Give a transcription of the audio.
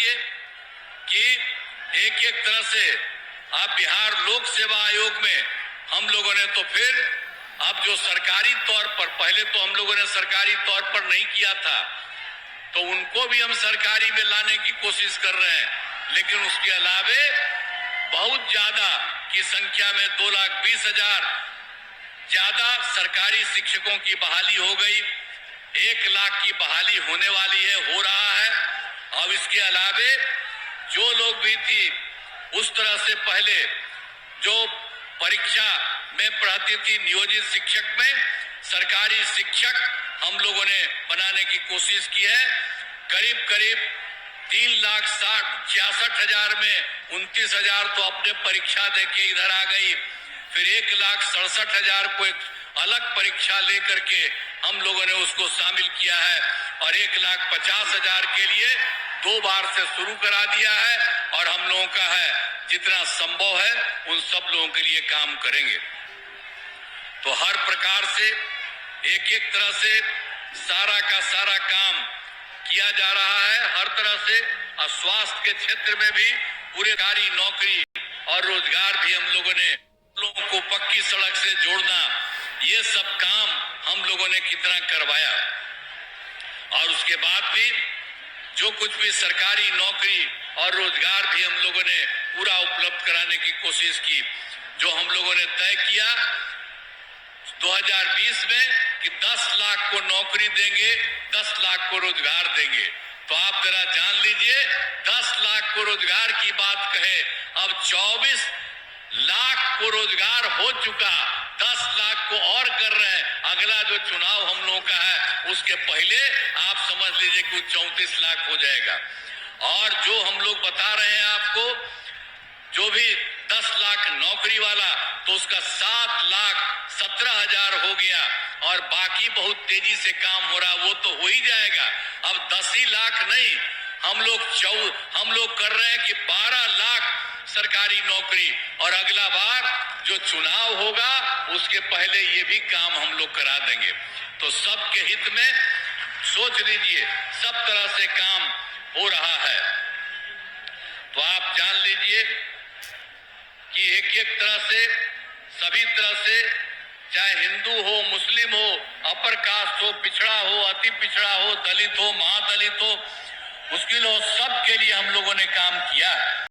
लीजिए कि एक एक तरह से आप बिहार लोक सेवा आयोग में हम लोगों ने तो फिर अब जो सरकारी तौर पर, पहले तो हम लोगों ने सरकारी तौर पर नहीं किया था, तो उनको भी हम सरकारी में लाने की कोशिश कर रहे हैं। लेकिन उसके अलावे बहुत ज्यादा की संख्या में 2,20,000 ज्यादा सरकारी शिक्षकों की बहाली हो गई। 1 लाख की बहाली होने वाली है, हो रहा है। अब इसके अलावे जो लोग भी थी उस तरह से पहले जो परीक्षा में पढ़ाती थी नियोजित शिक्षक में, सरकारी शिक्षक हम लोगों ने बनाने की कोशिश की है। करीब करीब 3,66,000 में 29,000 तो अपने परीक्षा देके इधर आ गई। फिर 1,67,000 को एक अलग परीक्षा लेकर के हम लोगों ने उसको शामिल किया है और 1,50,000 के लिए 2 बार से शुरू करा दिया है। और हम लोगों का है जितना संभव है उन सब लोगों के लिए काम करेंगे। तो हर प्रकार से एक एक तरह से सारा का सारा काम किया जा रहा है, हर तरह से। और स्वास्थ्य के क्षेत्र में भी पूरे सरकारी नौकरी और रोजगार भी हम लोगों ने लोगों को पक्की सड़क से जोड़ना, ये सब काम हम लोगों ने कितना करवाया। और उसके बाद भी जो कुछ भी सरकारी नौकरी और रोजगार भी हम लोगों ने पूरा उपलब्ध कराने की कोशिश की। जो हम लोगों ने तय किया 2020 में कि 10 लाख को नौकरी देंगे, 10 लाख को रोजगार देंगे। तो आप जरा जान लीजिए, 10 लाख को रोजगार की बात कहे, अब 24 लाख को रोजगार हो चुका, 10 लाख को और कर रहे हैं। अगला जो चुनाव हम लोगों का है उसके पहले आप समझ लीजिए कि 34 लाख हो जाएगा। और जो हम लोग बता रहे हैं आपको, जो भी 10 लाख नौकरी वाला, तो उसका 7,17,000 हो गया। और बाकी बहुत तेजी से काम हो रहा, वो तो हो ही जाएगा। अब 10 ही लाख नहीं, हम लोग कर रहे हैं कि 12 लाख सरकारी नौकरी। और अगला बार जो चुनाव होगा उसके पहले ये भी काम हम लोग करा देंगे। तो सबके हित में सोच लीजिए, सब तरह से काम हो रहा है। तो आप जान लीजिए कि एक एक तरह से, सभी तरह से, चाहे हिंदू हो, मुस्लिम हो, अपर कास्ट हो, पिछड़ा हो, अति पिछड़ा हो, दलित हो, महादलित हो, मुश्किल हो, सबके लिए हम लोगों ने काम किया।